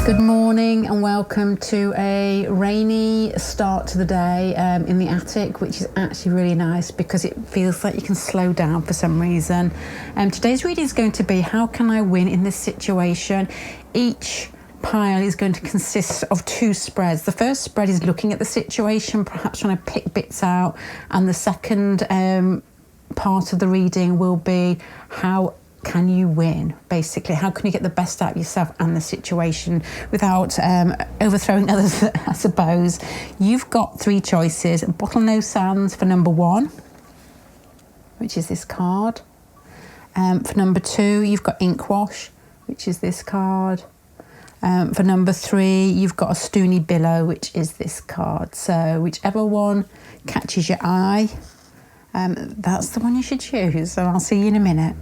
Good morning and welcome to a rainy start to the day in the attic, which is actually really nice because it feels like you can slow down for some reason. Today's reading is going to be how can I win in this situation. Each pile is going to consist of two spreads. The first spread is looking at the situation, perhaps trying to pick bits out, and the second part of the reading will be how can you win? Basically, how can you get the best out of yourself and the situation without overthrowing others, I suppose. You've got three choices. Bottlenose sands for number one, which is this card. For number two, you've got ink wash, which is this card. For number three, you've got a stony billow, which is this card. So whichever one catches your eye, that's the one you should choose. So I'll see you in a minute.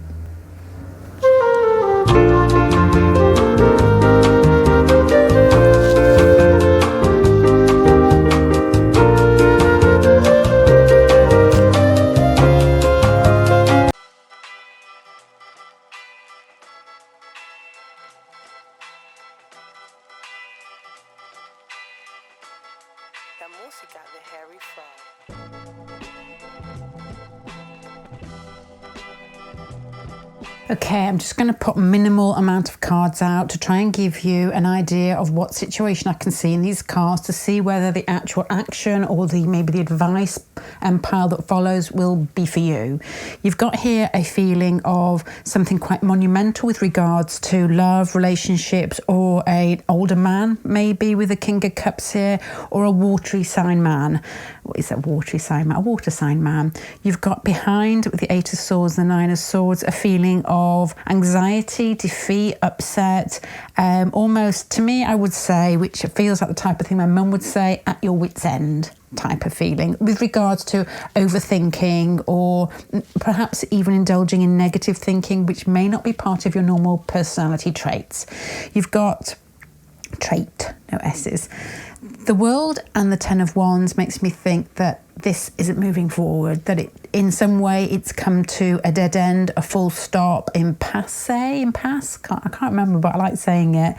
La música de Harry Fraud. Okay, I'm just going to put minimal amount of cards out to try and give you an idea of what situation I can see in these cards to see whether the actual action or maybe the advice pile that follows will be for you. You've got here a feeling of something quite monumental with regards to love, relationships, or an older man, maybe with the King of Cups here, or a watery sign man. What is that watery sign man? A water sign man. You've got behind with the Eight of Swords, the Nine of Swords, a feeling of anxiety, defeat, upset, almost, to me, I would say, which feels like the type of thing my mum would say, at your wit's end type of feeling with regards to overthinking or perhaps even indulging in negative thinking, which may not be part of your normal personality traits. You've got trait, no S's. The World and the Ten of Wands makes me think that this isn't moving forward, that it, in some way it's come to a dead end, a full stop, impasse, I can't remember, but I like saying it,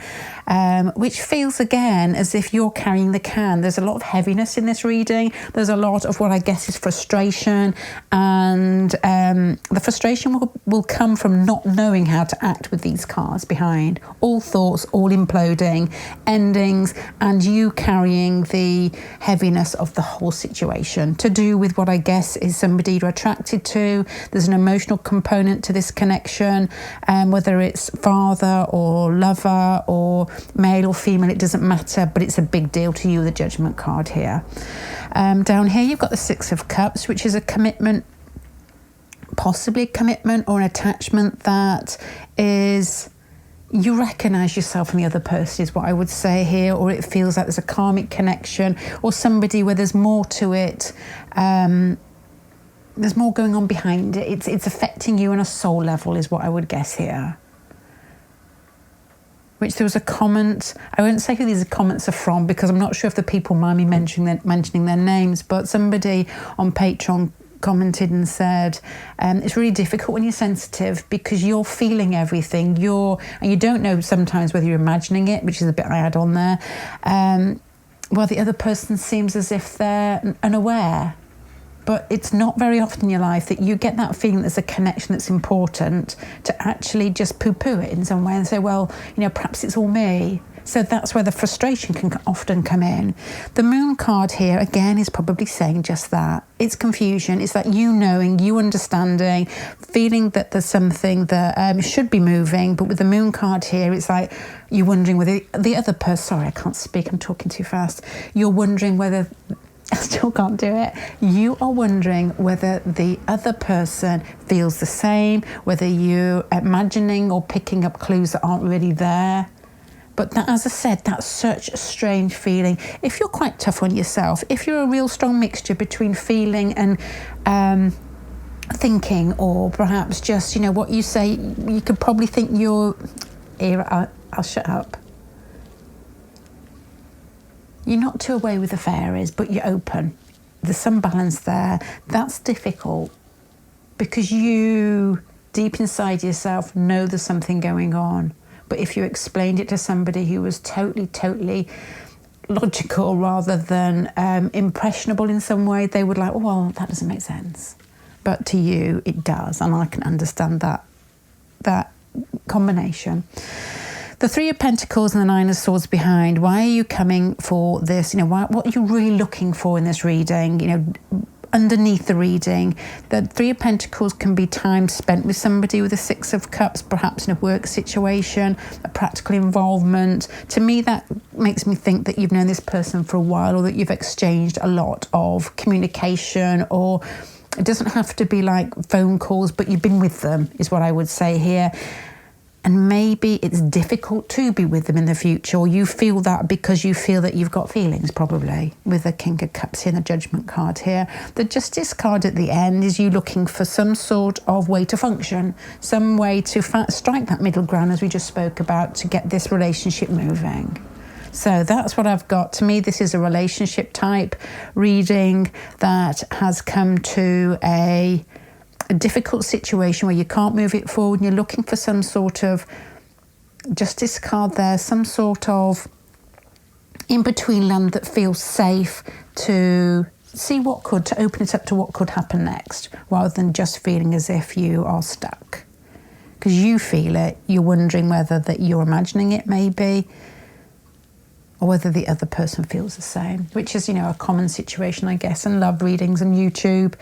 which feels again as if you're carrying the can. There's a lot of heaviness in this reading. There's a lot of what I guess is frustration, and the frustration will come from not knowing how to act with these cards behind. All thoughts, all imploding, endings, and you carrying the heaviness of the whole situation, to do with what I guess is somebody you're attracted to. There's an emotional component to this connection, whether it's father or lover or male or female, it doesn't matter, but it's a big deal to you, the Judgment card here. Down here you've got the Six of Cups, which is a commitment, possibly a commitment or an attachment that is, you recognise yourself in the other person is what I would say here, or it feels like there's a karmic connection or somebody where there's more to it. There's more going on behind it. It's affecting you on a soul level is what I would guess here. Which there was a comment, I won't say who these comments are from because I'm not sure if the people mind me mentioning their names, but somebody on Patreon commented and said it's really difficult when you're sensitive because you're feeling everything, and you don't know sometimes whether you're imagining it, which is a bit I had on there, while the other person seems as if they're unaware. But it's not very often in your life that you get that feeling there's a connection that's important to actually just poo-poo it in some way and say, well, perhaps it's all me. So that's where the frustration can often come in. The Moon card here, again, is probably saying just that. It's confusion. It's that you knowing, you understanding, feeling that there's something that should be moving. But with the Moon card here, it's like you're wondering whether the other person... Sorry, I can't speak. I'm talking too fast. You're wondering whether... I still can't do it. You are wondering whether the other person feels the same, whether you're imagining or picking up clues that aren't really there. But that, as I said, that's such a strange feeling. If you're quite tough on yourself, if you're a real strong mixture between feeling and thinking, or perhaps just, what you say, you could probably think you're... I'll shut up. You're not too away with the fairies, but you're open. There's some balance there. That's difficult because you, deep inside yourself, know there's something going on. But if you explained it to somebody who was totally logical rather than impressionable in some way, they would like, oh, well, that doesn't make sense. But to you, it does, and I can understand that combination. The Three of Pentacles and the Nine of Swords behind. Why are you coming for this? You know, what are you really looking for in this reading? You know, underneath the reading, the Three of Pentacles can be time spent with somebody with a Six of Cups, perhaps in a work situation, a practical involvement. To me, that makes me think that you've known this person for a while, or that you've exchanged a lot of communication, or it doesn't have to be like phone calls, but you've been with them, is what I would say here. And maybe it's difficult to be with them in the future, or you feel that because you feel that you've got feelings, probably, with the King of Cups here and the Judgment card here. The Justice card at the end is you looking for some sort of way to function, some way to strike that middle ground, as we just spoke about, to get this relationship moving. So that's what I've got. To me, this is a relationship type reading that has come to a difficult situation where you can't move it forward, and you're looking for some sort of Justice card there, some sort of in-between land that feels safe to see to open it up to what could happen next, rather than just feeling as if you are stuck. Because you feel it, you're wondering whether that you're imagining it maybe, or whether the other person feels the same, which is, you know, a common situation, I guess, in love readings and YouTube,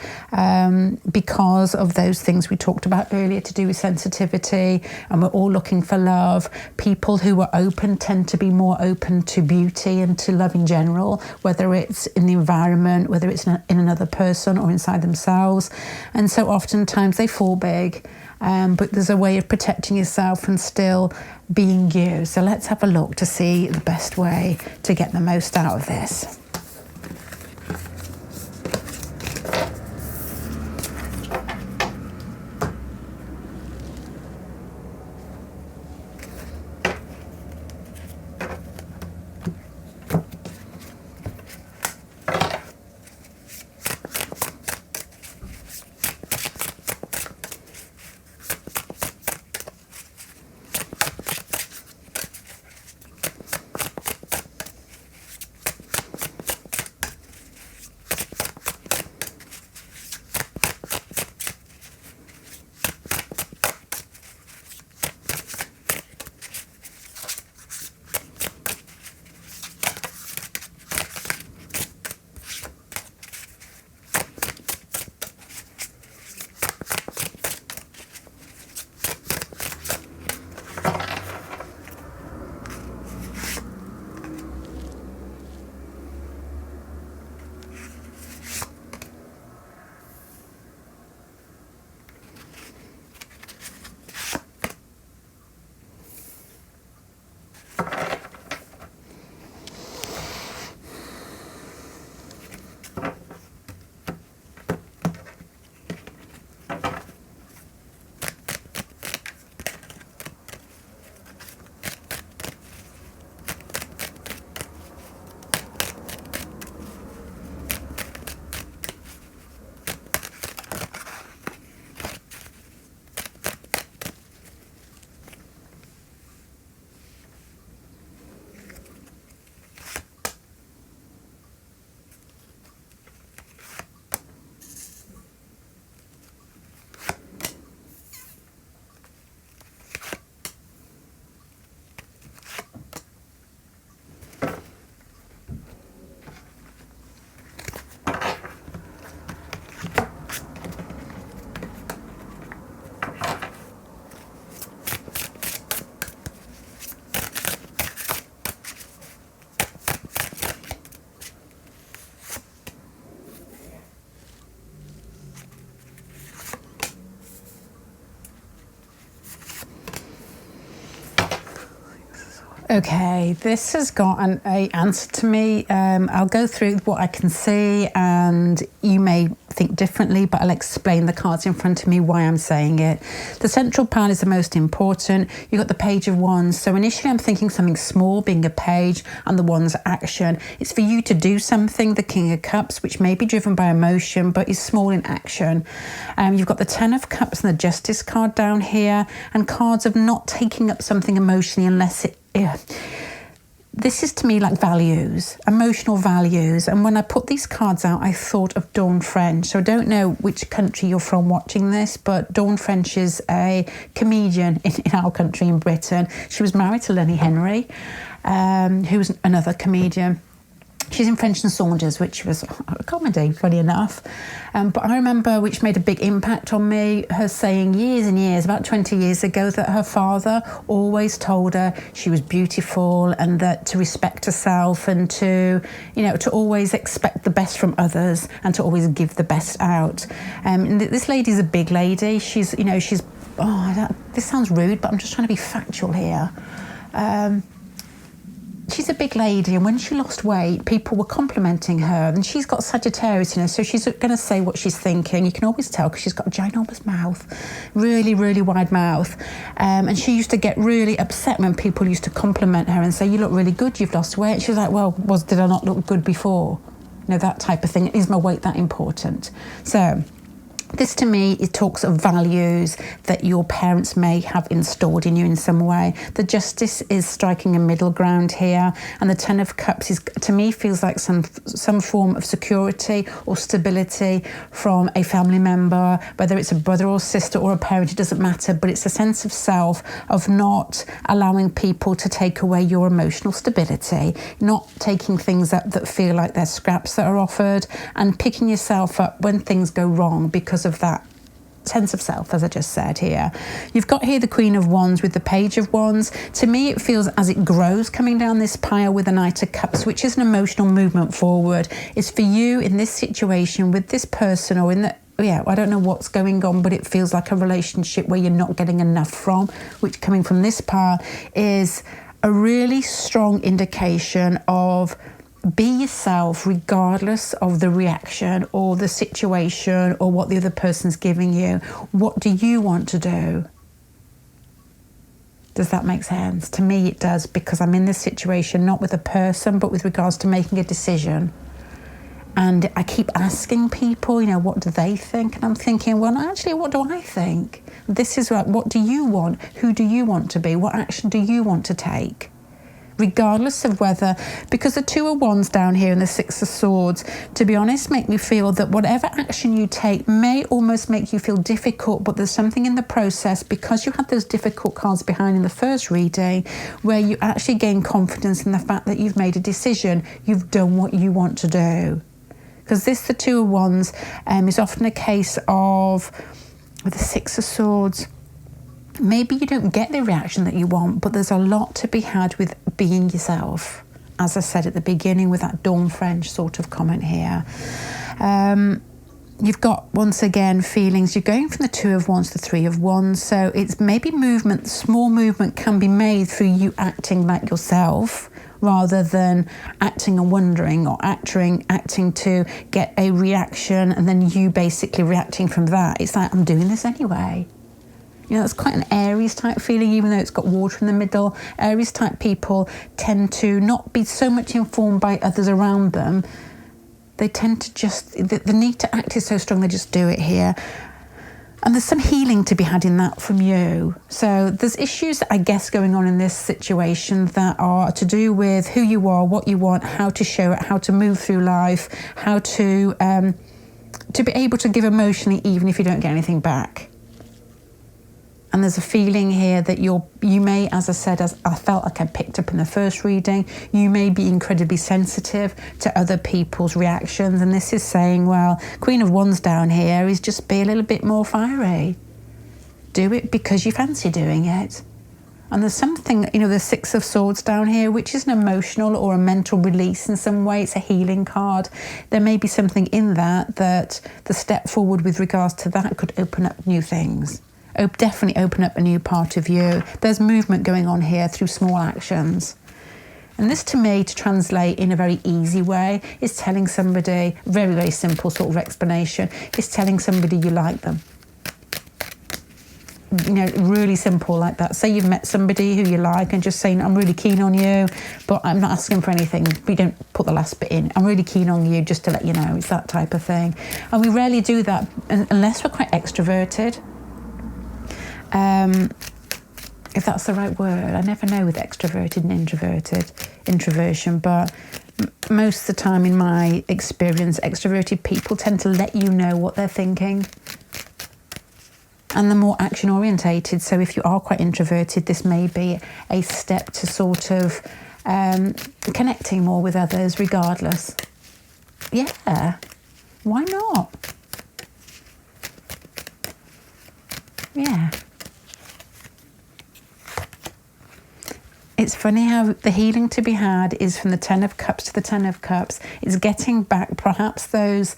because of those things we talked about earlier to do with sensitivity, and we're all looking for love. People who are open tend to be more open to beauty and to love in general, whether it's in the environment, whether it's in another person or inside themselves. And so oftentimes they fall big. But there's a way of protecting yourself and still being you. So let's have a look to see the best way to get the most out of this. Okay, this has got an answer to me. I'll go through what I can see, and you may think differently, but I'll explain the cards in front of me why I'm saying it. The central pile is the most important. You've got the Page of Wands. So initially I'm thinking something small, being a page, and the Wands action. It's for you to do something, the King of Cups, which may be driven by emotion, but is small in action. You've got the Ten of Cups and the Justice card down here, and cards of not taking up something emotionally unless it... This is to me like values, emotional values. And when I put these cards out, I thought of Dawn French. So I don't know which country you're from watching this, but Dawn French is a comedian in our country, in Britain. She was married to Lenny Henry, who was another comedian. She's in French and Saunders, which was a comedy, funny enough. But I remember, which made a big impact on me, her saying years and years, about 20 years ago, that her father always told her she was beautiful and that to respect herself and to, to always expect the best from others and to always give the best out. And this lady's a big lady. This sounds rude, but I'm just trying to be factual here. She's a big lady, and when she lost weight, people were complimenting her, and she's got Sagittarius in her, so she's going to say what she's thinking. You can always tell because she's got a ginormous mouth, really, really wide mouth, and she used to get really upset when people used to compliment her and say, "You look really good, you've lost weight." She was like, "Well, did I not look good before?" That type of thing. Is my weight that important? So this to me, it talks of values that your parents may have installed in you in some way. The Justice is striking a middle ground here, and the Ten of Cups is, to me, feels like some form of security or stability from a family member, whether it's a brother or sister or a parent, it doesn't matter, but it's a sense of self, of not allowing people to take away your emotional stability, not taking things that feel like they're scraps that are offered, and picking yourself up when things go wrong because of that sense of self, as I just said here. You've got here the Queen of Wands with the Page of Wands. To me, it feels as it grows coming down this pile with the Knight of Cups, which is an emotional movement forward. It's for you in this situation with this person, or in the I don't know what's going on, but it feels like a relationship where you're not getting enough from, which coming from this pile is a really strong indication of be yourself regardless of the reaction or the situation or what the other person's giving you. What do you want to do? Does that make sense? To me it does, because I'm in this situation not with a person but with regards to making a decision. And I keep asking people, what do they think? And I'm thinking, well, actually, what do I think? This is like, what do you want? Who do you want to be? What action do you want to take? Regardless of whether, because the Two of Wands down here and the Six of Swords, to be honest, make me feel that whatever action you take may almost make you feel difficult, but there's something in the process, because you had those difficult cards behind in the first reading, where you actually gain confidence in the fact that you've made a decision, you've done what you want to do. Because the Two of Wands is often a case of, with the Six of Swords, maybe you don't get the reaction that you want, but there's a lot to be had with being yourself. As I said at the beginning with that Dawn French sort of comment here. You've got, once again, feelings. You're going from the Two of Wands to the Three of Wands. So it's maybe movement, small movement can be made through you acting like yourself, rather than acting and wondering, or acting to get a reaction and then you basically reacting from that. It's like, I'm doing this anyway. It's quite an Aries type feeling, even though it's got water in the middle. Aries type people tend to not be so much informed by others around them. They tend to just, the need to act is so strong, they just do it here. And there's some healing to be had in that from you. So there's issues, I guess, going on in this situation that are to do with who you are, what you want, how to show it, how to move through life, how to be able to give emotionally even if you don't get anything back. And there's a feeling here that you may, as I said, as I felt like I picked up in the first reading, you may be incredibly sensitive to other people's reactions. And this is saying, well, Queen of Wands down here is just be a little bit more fiery. Do it because you fancy doing it. And there's something, the Six of Swords down here, which is an emotional or a mental release in some way. It's a healing card. There may be something in that the step forward with regards to that could open up new things. Definitely open up a new part of you. There's movement going on here through small actions. And this to me, to translate in a very easy way, is telling somebody, very, very simple sort of explanation, is telling somebody you like them. You know, really simple like that. Say you've met somebody who you like and just saying, I'm really keen on you, but I'm not asking for anything. We don't put the last bit in. I'm really keen on you, just to let you know. It's that type of thing. And we rarely do that unless we're quite extroverted. If that's the right word. I never know with extroverted and introversion, but most of the time in my experience, extroverted people tend to let you know what they're thinking. And they're more action orientated. So if you are quite introverted, this may be a step to sort of connecting more with others regardless. Yeah, why not? Yeah. It's funny how the healing to be had is from the Ten of Cups to the Ten of Cups. It's getting back perhaps those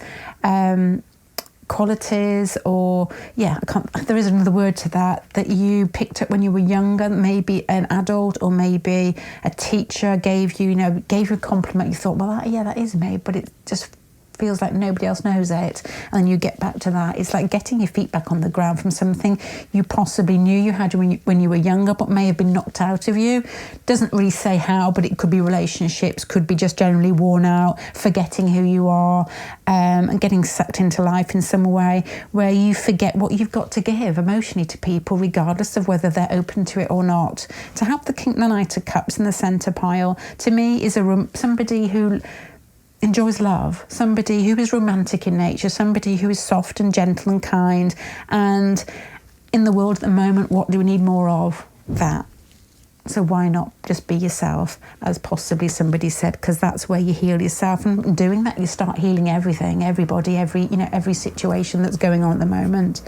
qualities, or there is another word to that you picked up when you were younger. Maybe an adult or maybe a teacher gave you a compliment. You thought, well, that is me, but it just feels like nobody else knows it. And then you get back to that. It's like getting your feet back on the ground from something you possibly knew you had when you were younger, but may have been knocked out of you. Doesn't really say how, but it could be relationships, could be just generally worn out, forgetting who you are, and getting sucked into life in some way where you forget what you've got to give emotionally to people, regardless of whether they're open to it or not. To have the Knight of Cups in the centre pile, to me, is somebody who enjoys love, somebody who is romantic in nature, somebody who is soft and gentle and kind. And in the world at the moment, what do we need more of? That. So why not just be yourself, as possibly somebody said, because that's where you heal yourself. And doing that, you start healing everything, everybody, every situation that's going on at the moment.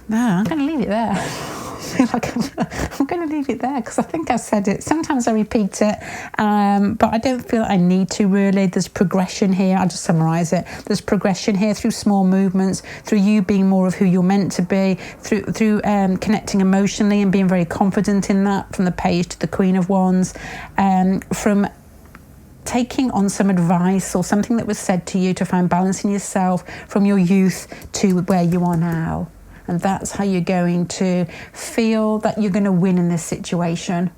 No, I'm going to leave it there. I feel like I'm going to leave it there because I think I've said it. Sometimes I repeat it, but I don't feel I need to really. There's progression here. I'll just summarise it. There's progression here through small movements, through you being more of who you're meant to be, through connecting emotionally and being very confident in that, from the Page to the Queen of Wands, from taking on some advice or something that was said to you to find balance in yourself from your youth to where you are now. And that's how you're going to feel that you're going to win in this situation.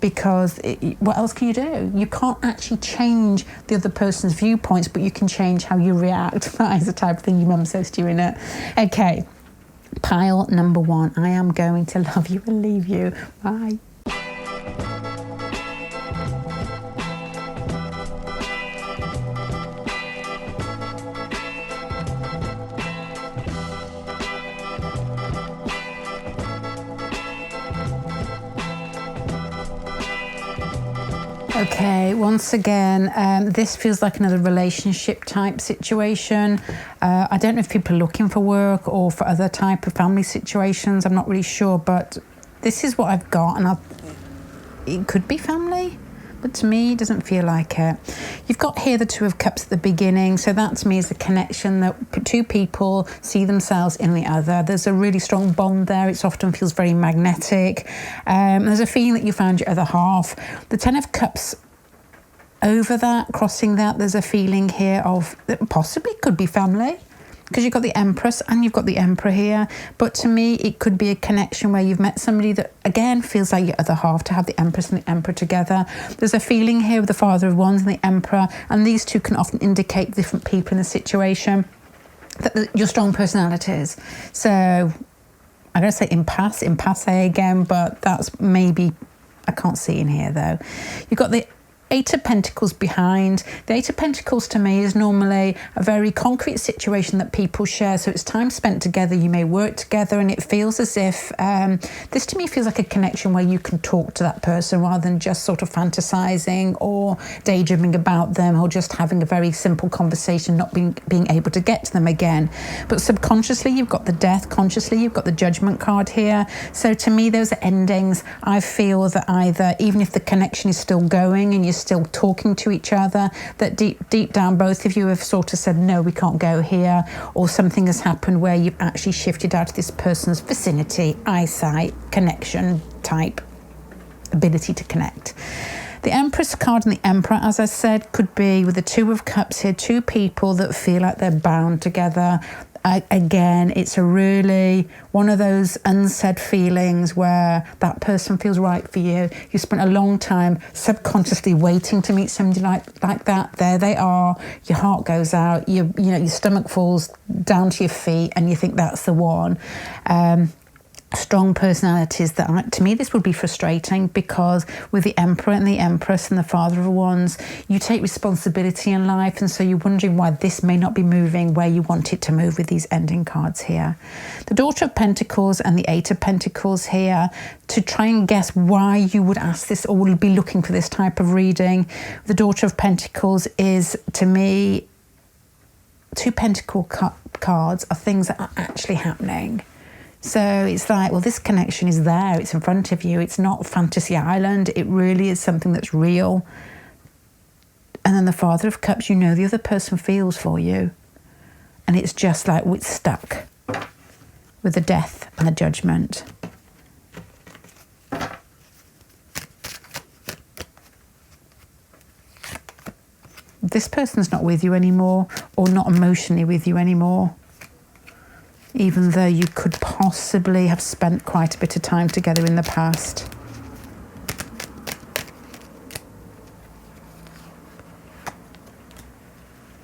Because what else can you do? You can't actually change the other person's viewpoints, but you can change how you react. That is the type of thing your mum says to you, innit? Okay, pile number 1. I am going to love you and leave you. Bye. Okay, once again, this feels like another relationship type situation. I don't know if people are looking for work or for other type of family situations. I'm not really sure, but this is what I've got, and it could be family, but to me, it doesn't feel like it. You've got here the Two of Cups at the beginning, so that to me is a connection that two people see themselves in the other. There's a really strong bond there. It often feels very magnetic. There's a feeling that you found your other half. The Ten of Cups, over that, crossing that, there's a feeling here of that possibly could be family, because you've got the Empress and you've got the Emperor here. But to me, it could be a connection where you've met somebody that, again, feels like your other half, to have the Empress and the Emperor together. There's a feeling here with the Father of Wands and the Emperor, and these two can often indicate different people in the situation, that your strong personalities. So I'm going to say impasse again, but that's maybe, I can't see in here though. You've got the Eight of Pentacles behind. The Eight of Pentacles to me is normally a very concrete situation that people share. So it's time spent together. You may work together, and it feels as if this to me feels like a connection where you can talk to that person rather than just sort of fantasizing or daydreaming about them, or just having a very simple conversation, not being able to get to them again. But subconsciously, you've got the Death. Consciously, you've got the Judgment card here. So to me, those are endings. I feel that either, even if the connection is still going and you're still talking to each other, that deep down both of you have sort of said, no, we can't go here, or something has happened where you've actually shifted out of this person's vicinity, eyesight, connection type. ability to connect. The Empress card and the Emperor, as I said, could be with the Two of Cups here, two people that feel like they're bound together. Again, it's a really one of those unsaid feelings where that person feels right for you. You spent a long time subconsciously waiting to meet somebody like that. There they are. Your heart goes out. Your stomach falls down to your feet, and you think that's the one. Strong personalities that, to me, this would be frustrating because with the Emperor and the Empress and the Father of Wands, you take responsibility in life, and so you're wondering why this may not be moving where you want it to move with these ending cards here. The Daughter of Pentacles and the Eight of Pentacles here, to try and guess why you would ask this or would be looking for this type of reading. The Daughter of Pentacles is, to me, two Pentacle cards are things that are actually happening. So it's like, well, this connection is there. It's in front of you. It's not fantasy island. It really is something that's real. And then the Father of Cups, the other person feels for you. And it's just like it's stuck with the Death and the Judgment. This person's not with you anymore, or not emotionally with you anymore, even though you could possibly have spent quite a bit of time together in the past.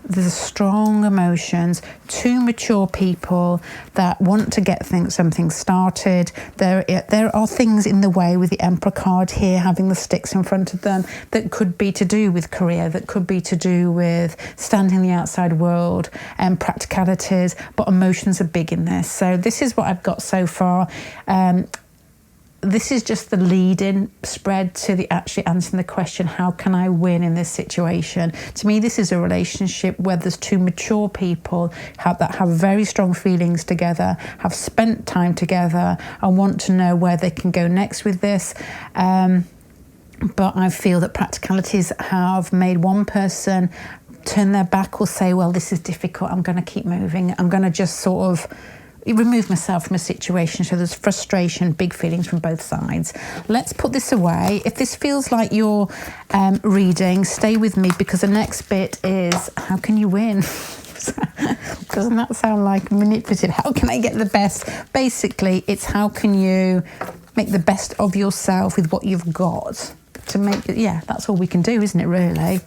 There's strong emotions, two mature people that want to get something started. There are things in the way with the Emperor card here, having the sticks in front of them, that could be to do with career, that could be to do with standing in the outside world and practicalities, but emotions are big in this. So this is what I've got so far. This is just the lead-in spread to the actually answering the question, how can I win in this situation? To me, this is a relationship where there's two mature people that have very strong feelings together, have spent time together, and want to know where they can go next with this. But I feel that practicalities have made one person turn their back or say, well, this is difficult, I'm going to keep moving, I'm going to just sort of remove myself from a situation. So there's frustration, big feelings from both sides. Let's put this away. If this feels like your reading, stay with me, because the next bit is, how can you win? Doesn't that sound like manipulative? How can I get the best? Basically, it's how can you make the best of yourself with what you've got to make it. Yeah, that's all we can do, isn't it, really?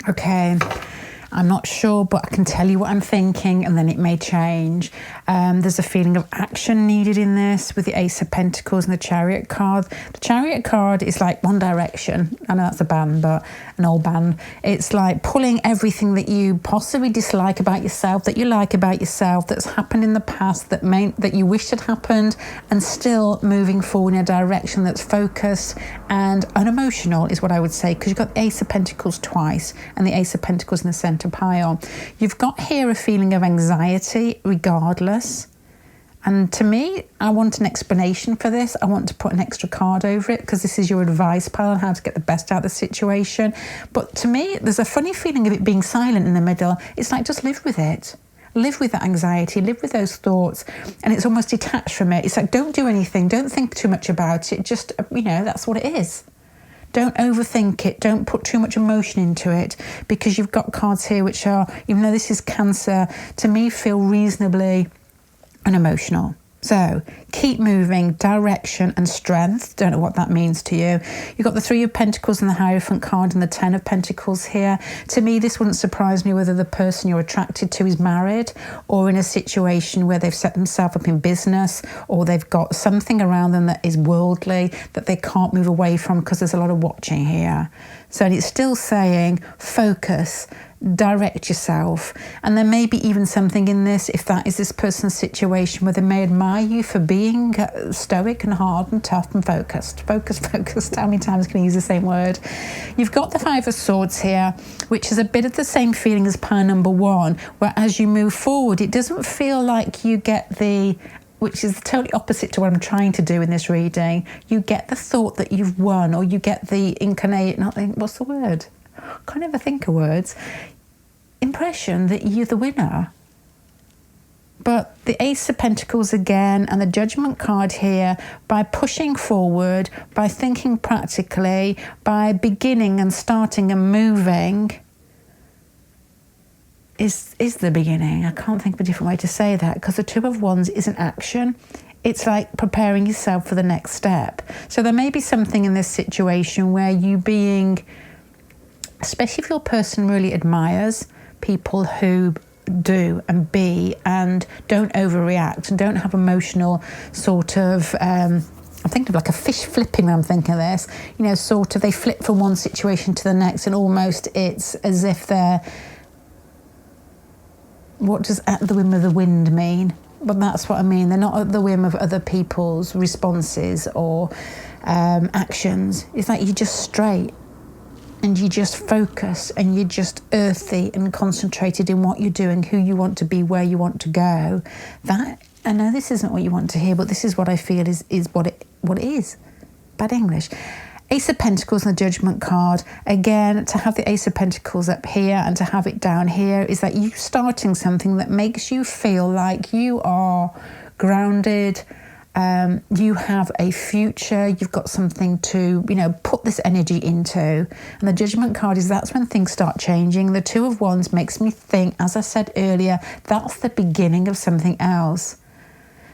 Okay, I'm not sure, but I can tell you what I'm thinking, and then it may change. There's a feeling of action needed in this with the Ace of Pentacles and the Chariot card. The Chariot card is like One Direction. I know that's a band, but an old band. It's like pulling everything that you possibly dislike about yourself, that you like about yourself, that's happened in the past, that you wish had happened, and still moving forward in a direction that's focused and unemotional is what I would say, because you've got the Ace of Pentacles twice and the Ace of Pentacles in the centre pile. You've got here a feeling of anxiety regardless. And to me, I want an explanation for this. I want to put an extra card over it because this is your advice pile on how to get the best out of the situation. But to me, there's a funny feeling of it being silent in the middle. It's like, just live with it. Live with that anxiety, live with those thoughts, and it's almost detached from it. It's like, don't do anything, don't think too much about it, just, that's what it is. Don't overthink it, don't put too much emotion into it, because you've got cards here which are, even though this is Cancer, to me feel reasonably unemotional. So keep moving, direction and strength. Don't know what that means to you. You've got the Three of Pentacles and the Hierophant card and the Ten of Pentacles here. To me, this wouldn't surprise me whether the person you're attracted to is married or in a situation where they've set themselves up in business, or they've got something around them that is worldly that they can't move away from, because there's a lot of watching here. So it's still saying focus, direct yourself. And there may be even something in this, if that is this person's situation, where they may admire you for being stoic and hard and tough and focused. Focused. How many times can I use the same word? You've got the Five of Swords here, which is a bit of the same feeling as pile number one, where as you move forward, it doesn't feel like you get which is totally opposite to what I'm trying to do in this reading. You get the thought that you've won, or you get the what's the word? Can't ever think of words. Impression that you're the winner. But the Ace of Pentacles again and the Judgment card here, by pushing forward, by thinking practically, by beginning and starting and moving, is the beginning. I can't think of a different way to say that, because the Two of Wands is an action. It's like preparing yourself for the next step. So there may be something in this situation where you being, especially if your person really admires people who do and be and don't overreact and don't have emotional sort of I'm thinking of like a fish flipping when I'm thinking of this, sort of they flip from one situation to the next, and almost it's as if they're, what does at the whim of the wind mean? But that's what I mean. They're not at the whim of other people's responses or actions. It's like you're just straight and you just focus and you're just earthy and concentrated in what you're doing, who you want to be, where you want to go. That, I know this isn't what you want to hear, but this is what I feel is what it is. Bad English. Ace of Pentacles and the Judgment card. Again, to have the Ace of Pentacles up here and to have it down here is that you starting something that makes you feel like you are grounded, you have a future, you've got something to, put this energy into. And the Judgment card is, that's when things start changing. The Two of Wands makes me think, as I said earlier, that's the beginning of something else.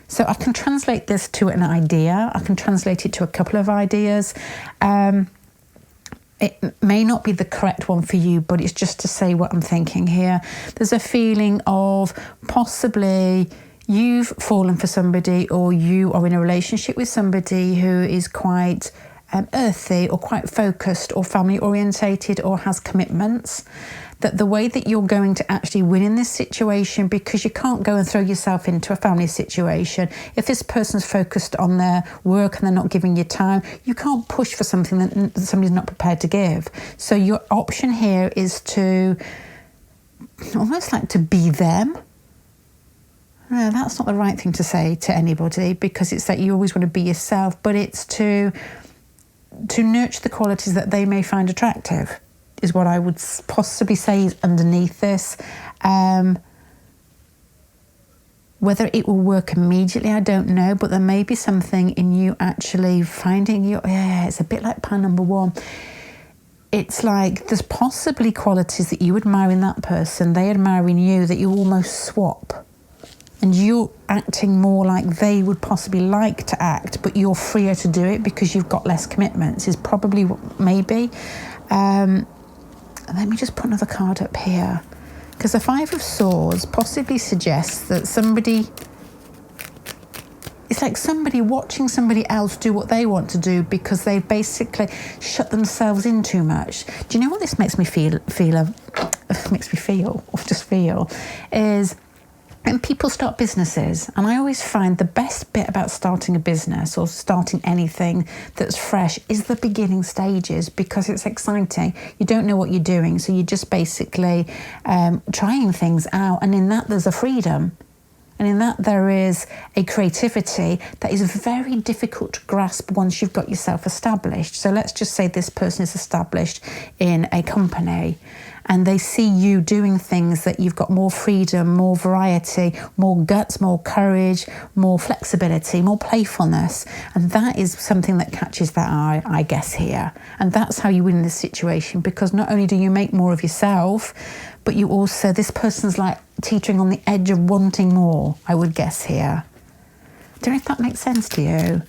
So I can translate this to an idea. I can translate it to a couple of ideas. It may not be the correct one for you, but it's just to say what I'm thinking here. There's a feeling of possibly you've fallen for somebody, or you are in a relationship with somebody who is quite earthy or quite focused or family orientated or has commitments, that the way that you're going to actually win in this situation, because you can't go and throw yourself into a family situation. If this person's focused on their work and they're not giving you time, you can't push for something that somebody's not prepared to give. So your option here is to almost like to be them. No, that's not the right thing to say to anybody, because it's that you always want to be yourself, but it's to nurture the qualities that they may find attractive, is what I would possibly say is underneath this. Whether it will work immediately, I don't know, but there may be something in you actually finding it's a bit like pile number one. It's like there's possibly qualities that you admire in that person, they admire in you, that you almost swap. And you're acting more like they would possibly like to act, but you're freer to do it because you've got less commitments, is probably maybe. And let me just put another card up here, because the Five of Swords possibly suggests that somebody, it's like somebody watching somebody else do what they want to do because they've basically shut themselves in too much. Do you know what this makes me feel is when people start businesses, and I always find the best bit about starting a business or starting anything that's fresh is the beginning stages, because it's exciting. You don't know what you're doing, so you're just basically trying things out, and in that there's a freedom. And in that there is a creativity that is very difficult to grasp once you've got yourself established. So let's just say this person is established in a company and they see you doing things that you've got more freedom, more variety, more guts, more courage, more flexibility, more playfulness. And that is something that catches their eye, I guess, here. And that's how you win this situation, because not only do you make more of yourself, but you also, this person's like teetering on the edge of wanting more, I would guess here. Don't know if that makes sense to you.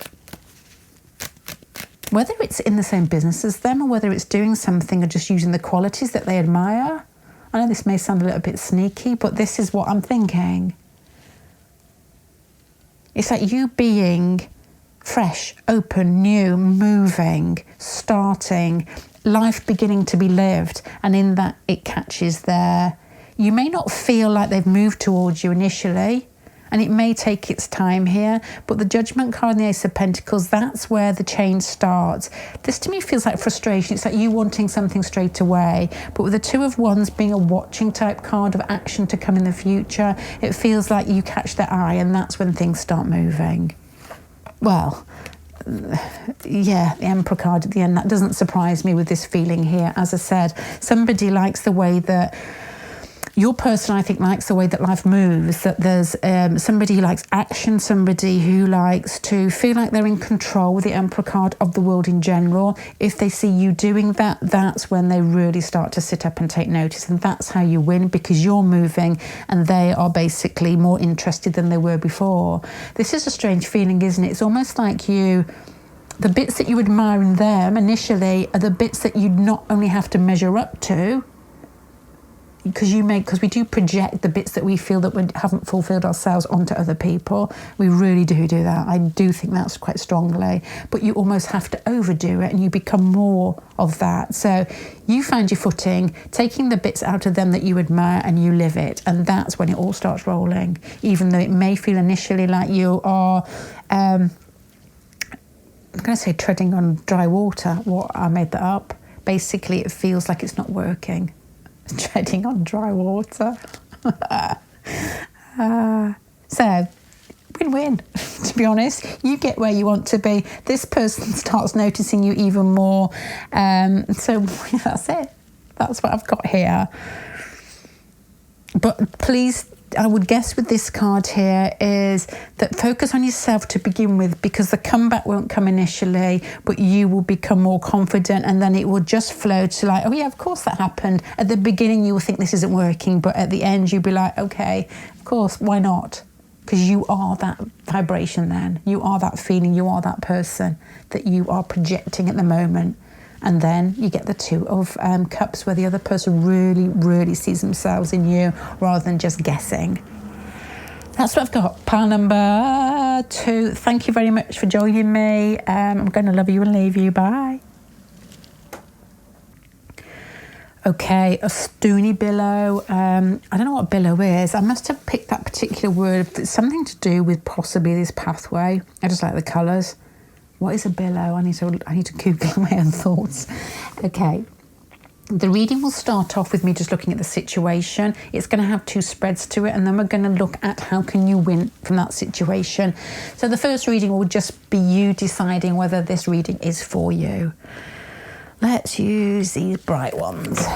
Whether it's in the same business as them or whether it's doing something or just using the qualities that they admire. I know this may sound a little bit sneaky, but this is what I'm thinking. It's like you being fresh, open, new, moving, starting, life beginning to be lived, and in that it catches there. You may not feel like they've moved towards you initially, and it may take its time here, but the Judgment card and the Ace of Pentacles, that's where the change starts. This to me feels like frustration. It's like you wanting something straight away, but with the Two of Wands being a watching type card of action to come in the future, it feels like you catch their eye, and that's when things start moving. Well, yeah, the Emperor card at the end, that doesn't surprise me with this feeling here. As I said, somebody likes the way that your person, I think, likes the way that life moves, that there's somebody who likes action, somebody who likes to feel like they're in control with the Emperor card of the world in general. If they see you doing that, that's when they really start to sit up and take notice. And that's how you win, because you're moving and they are basically more interested than they were before. This is a strange feeling, isn't it? It's almost like the bits that you admire in them initially are the bits that you not only have to measure up to, because we do project the bits that we feel that we haven't fulfilled ourselves onto other people. We really do that. I do think that's quite strongly, but you almost have to overdo it and you become more of that. So you find your footing, taking the bits out of them that you admire, and you live it, and that's when it all starts rolling, even though it may feel initially like you are I'm going to say treading on dry water. I made that up. Basically it feels like it's not working. Treading on dry water. So, win-win, to be honest. You get where you want to be. This person starts noticing you even more. So, that's it. That's what I've got here. But please, I would guess with this card here is that focus on yourself to begin with, because the comeback won't come initially, but you will become more confident, and then it will just flow to like, oh yeah, of course that happened. At the beginning you will think this isn't working, but at the end you'll be like, okay, of course, why not? Because you are that vibration then. You are that feeling, you are that person that you are projecting at the moment. And then you get the Two of Cups, where the other person really, really sees themselves in you rather than just guessing. That's what I've got. Pile number 2. Thank you very much for joining me. I'm going to love you and leave you. Bye. Okay, a stony billow. I don't know what billow is. I must have picked that particular word. It's something to do with possibly this pathway. I just like the colours. What is a billow? I need to Google my own thoughts. Okay. The reading will start off with me just looking at the situation. It's going to have 2 spreads to it, and then we're going to look at how can you win from that situation. So the first reading will just be you deciding whether this reading is for you. Let's use these bright ones.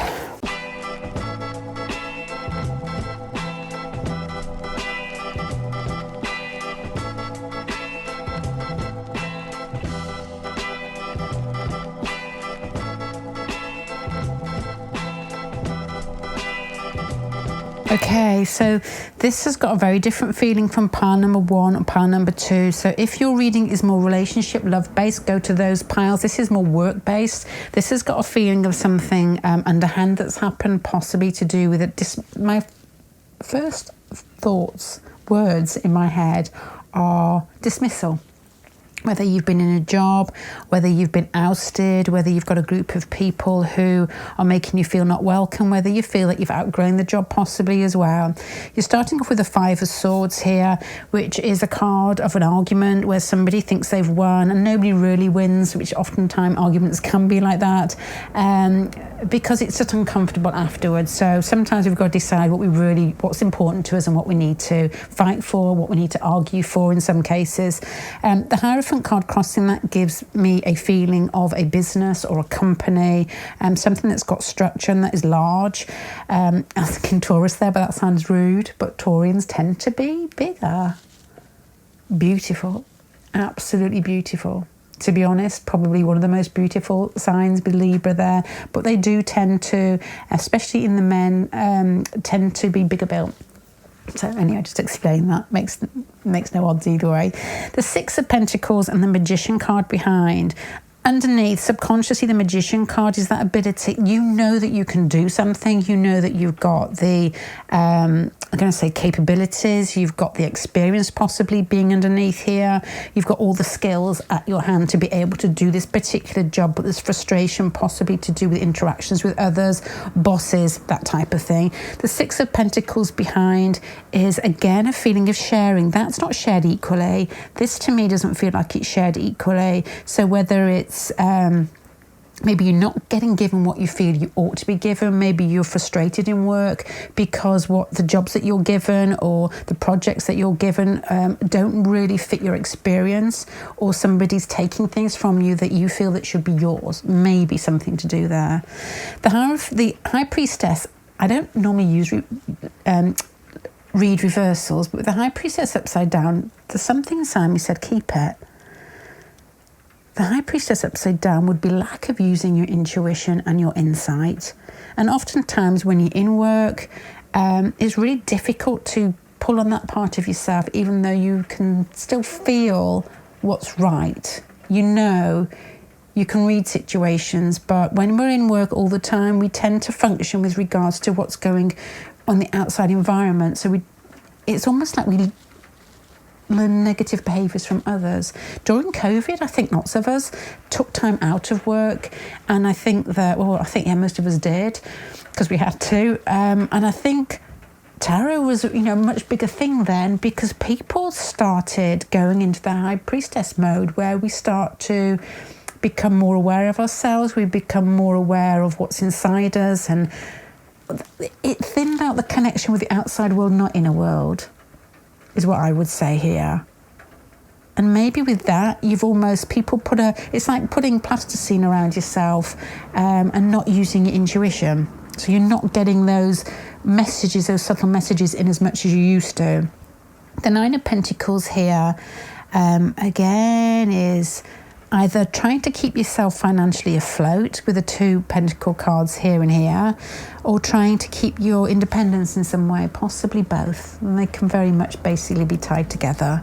Okay, so this has got a very different feeling from pile number 1 and pile number 2. So if your reading is more relationship, love-based, go to those piles. This is more work-based. This has got a feeling of something underhand that's happened, possibly to do with it. My first thoughts, words in my head are dismissal. Whether you've been in a job, whether you've been ousted, whether you've got a group of people who are making you feel not welcome, whether you feel that you've outgrown the job possibly as well. You're starting off with the 5 of Swords here, which is a card of an argument where somebody thinks they've won and nobody really wins, which oftentimes arguments can be like that, because it's just uncomfortable afterwards. So sometimes we've got to decide what's important to us and what we need to fight for, what we need to argue for in some cases. The Hierophant card crossing that gives me a feeling of a business or a company, something that's got structure and that is large. I was thinking Taurus there, but that sounds rude. But Taurians tend to be bigger. Beautiful. Absolutely beautiful. To be honest, probably one of the most beautiful signs with Libra there. But they do tend to, especially in the men, tend to be bigger built. So anyway, just explain that. Makes no odds either way. The 6 of Pentacles and the Magician card behind. Underneath, subconsciously, the Magician card is that ability. You know that you can do something. You know that you've got the, I'm going to say capabilities. You've got the experience possibly being underneath here. You've got all the skills at your hand to be able to do this particular job, but there's frustration possibly to do with interactions with others, bosses, that type of thing. The 6 of Pentacles behind is, again, a feeling of sharing. That's not shared equally. This, to me, doesn't feel like it's shared equally. So whether it's maybe you're not getting given what you feel you ought to be given. Maybe you're frustrated in work because the jobs that you're given or the projects that you're given don't really fit your experience, or somebody's taking things from you that you feel that should be yours. Maybe something to do there. The High Priestess, I don't normally use read reversals, but with the High Priestess upside down, there's something inside me said keep it. The High Priestess upside down would be lack of using your intuition and your insight. And oftentimes when you're in work, it's really difficult to pull on that part of yourself, even though you can still feel what's right. You know, you can read situations, but when we're in work all the time, we tend to function with regards to what's going on the outside environment. So it's almost like we learn negative behaviours from others. During COVID, I think lots of us took time out of work, and I think that, most of us did because we had to. And I think tarot was, a much bigger thing then, because people started going into the High Priestess mode where we start to become more aware of ourselves. We become more aware of what's inside us, and it thinned out the connection with the outside world, not inner world, is what I would say here. And maybe with that, it's like putting plasticine around yourself and not using your intuition. So you're not getting those messages, those subtle messages in as much as you used to. The 9 of Pentacles here, again, is either trying to keep yourself financially afloat with the 2 Pentacle cards here and here, or trying to keep your independence in some way, possibly both. And they can very much basically be tied together.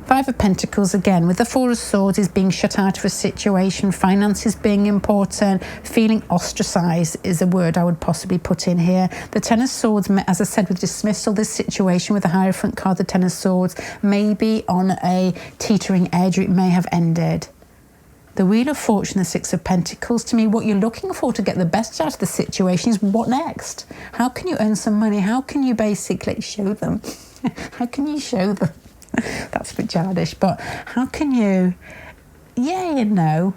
5 of Pentacles, again, with the 4 of Swords, is being shut out of a situation, finances being important, feeling ostracised is a word I would possibly put in here. The 10 of Swords, as I said, with dismissal, this situation with the Hierophant card, the 10 of Swords, may be on a teetering edge, or it may have ended. The Wheel of Fortune, the 6 of Pentacles, to me, what you're looking for to get the best out of the situation is what next? How can you earn some money? How can you basically show them? How can you show them? That's a bit childish, but how can you? It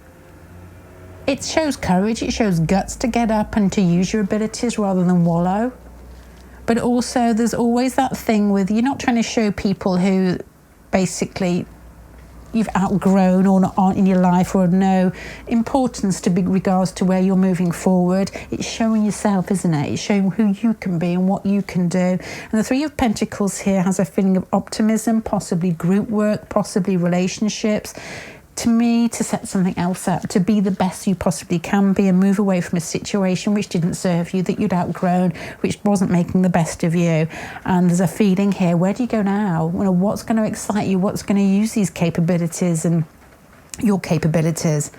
shows courage, it shows guts to get up and to use your abilities rather than wallow. But also there's always that thing with, you're not trying to show people who basically you've outgrown or aren't in your life or no importance to big regards to where you're moving forward. It's showing yourself, isn't it? It's showing who you can be and what you can do. And the 3 of Pentacles here has a feeling of optimism, possibly group work, possibly relationships. to me, to set something else up, to be the best you possibly can be and move away from a situation which didn't serve you, that you'd outgrown, which wasn't making the best of you. And there's a feeling here, where do you go now? You know, what's going to excite you? What's going to use these capabilities and your capabilities?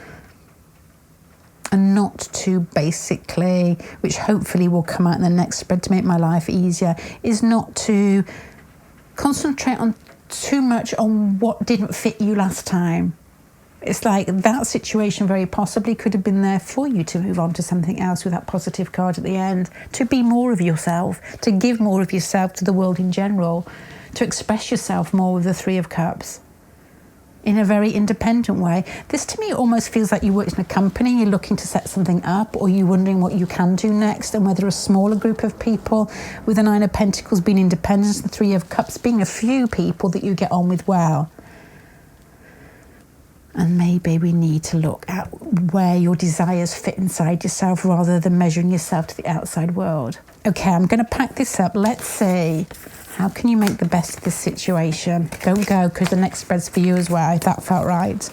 And not to basically, which hopefully will come out in the next spread to make my life easier, is not to concentrate on too much on what didn't fit you last time. It's like that situation very possibly could have been there for you to move on to something else with that positive card at the end, to be more of yourself, to give more of yourself to the world in general, to express yourself more with the Three of Cups in a very independent way. This to me almost feels like you worked in a company, you're looking to set something up, or you're wondering what you can do next, and whether a smaller group of people, with the Nine of Pentacles being independence, the Three of Cups being a few people that you get on with well. And maybe we need to look at where your desires fit inside yourself rather than measuring yourself to the outside world. Okay, I'm going to pack this up. Let's see. How can you make the best of this situation? Go, because the next spread's for you as well, if that felt right.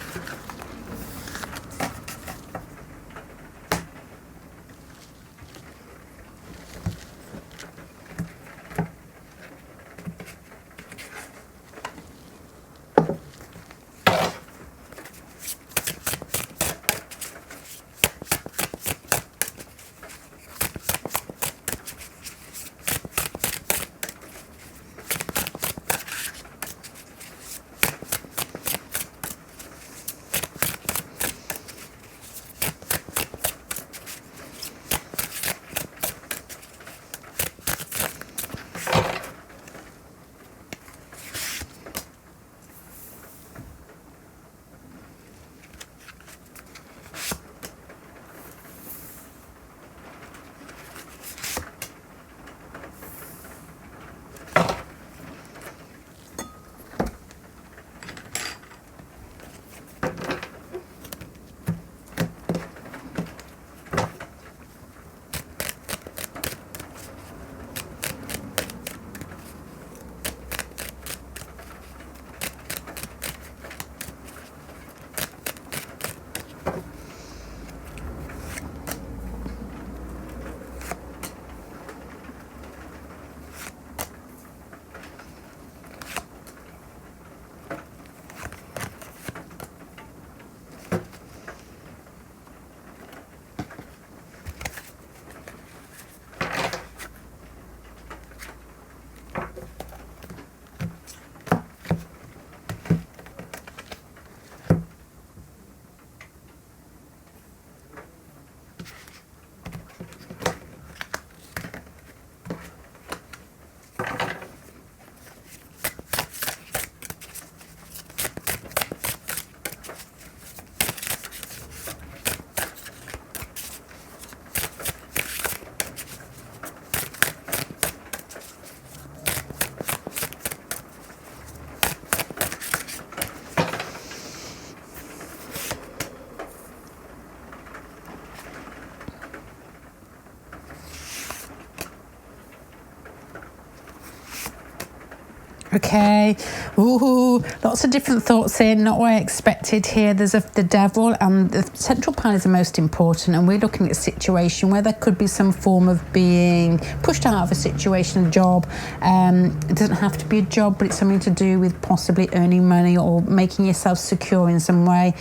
Okay, ooh, lots of different thoughts here, not what I expected here. There's the devil, and the central pile is the most important, and we're looking at a situation where there could be some form of being pushed out of a situation, a job. It doesn't have to be a job, but it's something to do with possibly earning money or making yourself secure in some way.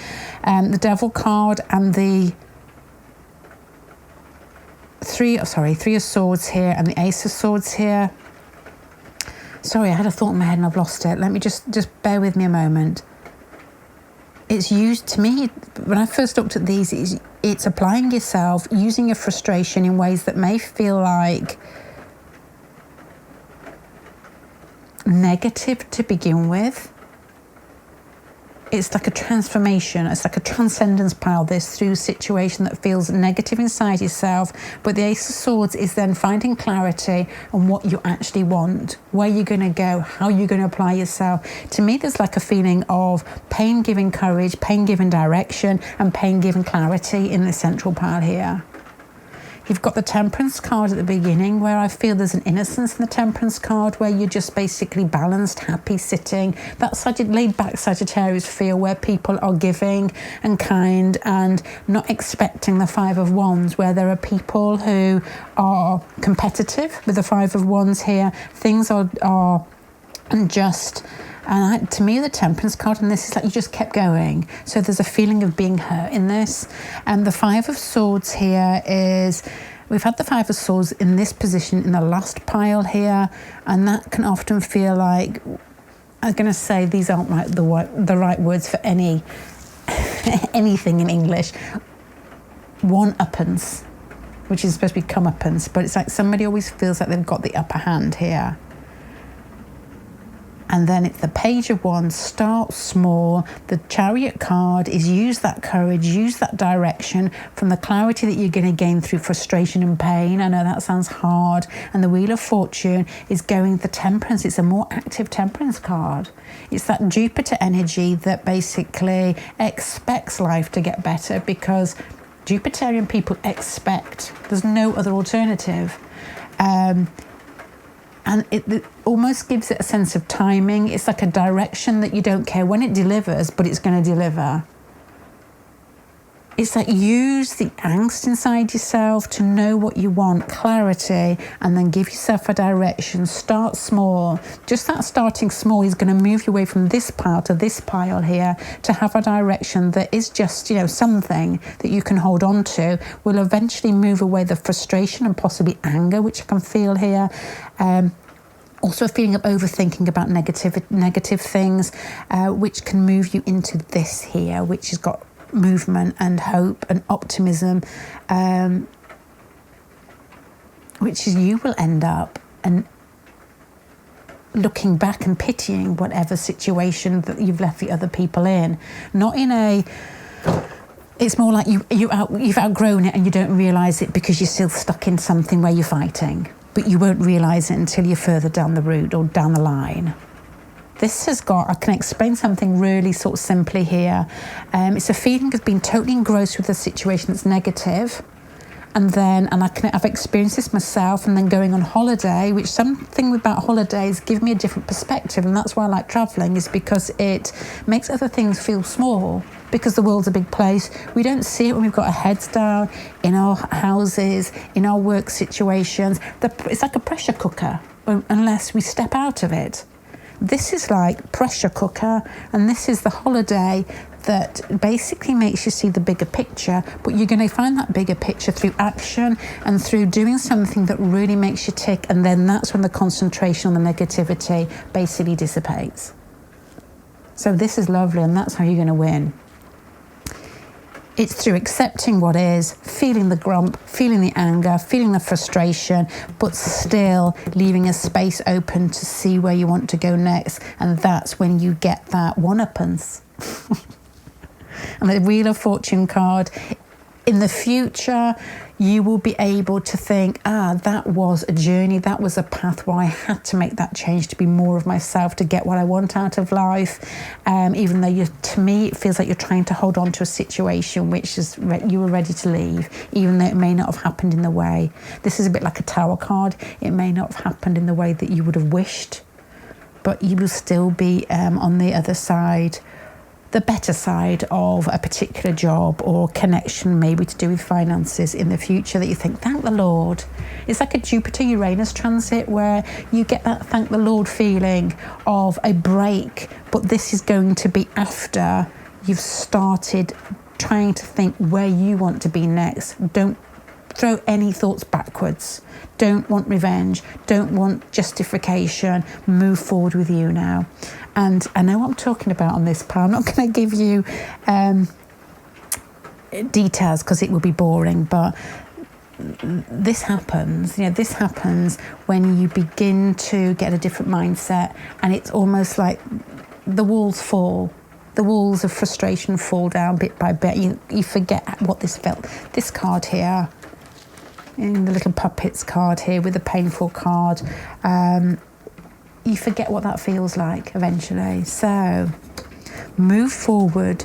The devil card and the three of swords here and the ace of swords here. Sorry, I had a thought in my head and I've lost it. Let me just bear with me a moment. It's used, to me, when I first looked at these, it's applying yourself, using your frustration in ways that may feel like negative to begin with. It's like a transformation, it's like a transcendence pile, this through a situation that feels negative inside yourself. But the Ace of Swords is then finding clarity on what you actually want, where you're going to go, how you're going to apply yourself. To me, there's like a feeling of pain giving courage, pain giving direction, and pain giving clarity in the central pile here. You've got the Temperance card at the beginning, where I feel there's an innocence in the Temperance card, where you're just basically balanced, happy, sitting. That laid back Sagittarius feel where people are giving and kind and not expecting the Five of Wands, where there are people who are competitive with the Five of Wands here. Things are unjust. And to me, the Temperance card, and this is like you just kept going. So there's a feeling of being hurt in this. And the Five of Swords here is, we've had the Five of Swords in this position in the last pile here. And that can often feel like, I'm going to say these aren't the right words for anything in English. One-uppance, which is supposed to be comeuppance. But it's like somebody always feels like they've got the upper hand here. And then it's the Page of Wands, start small. The Chariot card is use that courage, use that direction from the clarity that you're going to gain through frustration and pain. I know that sounds hard. And the Wheel of Fortune is going the Temperance. It's a more active Temperance card. It's that Jupiter energy that basically expects life to get better, because Jupiterian people expect. There's no other alternative. And it almost gives it a sense of timing. It's like a direction that you don't care when it delivers, but it's going to deliver. It's like use the angst inside yourself to know what you want, clarity, and then give yourself a direction. Start small. Just that starting small is going to move you away from this pile to this pile here, to have a direction that is just, something that you can hold on to. Will eventually move away the frustration and possibly anger, which I can feel here. Also a feeling of overthinking about negative things, which can move you into this here, which has got movement and hope and optimism, which is you will end up and looking back and pitying whatever situation that you've left the other people in. Not in a, it's more like you've outgrown it and you don't realise it because you're still stuck in something where you're fighting, but you won't realise it until you're further down the route or down the line. This has got, I can explain something really sort of simply here. It's a feeling of being totally engrossed with a situation that's negative. I've experienced this myself, and then going on holiday, which something about holidays give me a different perspective. And that's why I like traveling, is because it makes other things feel small, because the world's a big place. We don't see it when we've got our heads down in our houses, in our work situations. It's like a pressure cooker, unless we step out of it. This is like pressure cooker, and this is the holiday that basically makes you see the bigger picture, but you're going to find that bigger picture through action and through doing something that really makes you tick, and then that's when the concentration on the negativity basically dissipates. So this is lovely, and that's how you're going to win. It's through accepting what is, feeling the grump, feeling the anger, feeling the frustration, but still leaving a space open to see where you want to go next. And that's when you get that one-uppance. And the Wheel of Fortune card, in the future, you will be able to think, that was a journey, that was a path where I had to make that change to be more of myself, to get what I want out of life. Even though to me, it feels like you're trying to hold on to a situation which is you were ready to leave, even though it may not have happened in the way. This is a bit like a Tower card. It may not have happened in the way that you would have wished, but you will still be on the other side, the better side of a particular job or connection, maybe to do with finances in the future, that you think, thank the Lord. It's like a Jupiter-Uranus transit where you get that thank the Lord feeling of a break, but this is going to be after you've started trying to think where you want to be next. Don't throw any thoughts backwards. Don't want revenge. Don't want justification. Move forward with you now. And I know what I'm talking about on this part. I'm not going to give you details because it will be boring, but this happens. This happens when you begin to get a different mindset, and it's almost like the walls fall. The walls of frustration fall down bit by bit. You forget what this felt. This card here, in the little puppets card here with the painful card, you forget what that feels like eventually. So move forward,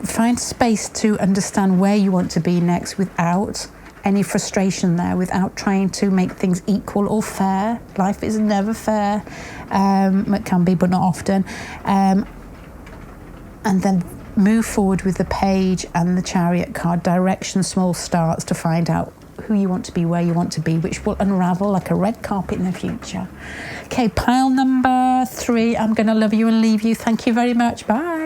find space to understand where you want to be next without any frustration there without trying to make things equal or fair. Life is never fair. It can be, but not often. And then move forward with the Page and the Chariot card. Direction, small starts to find out who you want to be, where you want to be, which will unravel like a red carpet in the future. Okay, pile number 3. I'm going to love you and leave you. Thank you very much. Bye.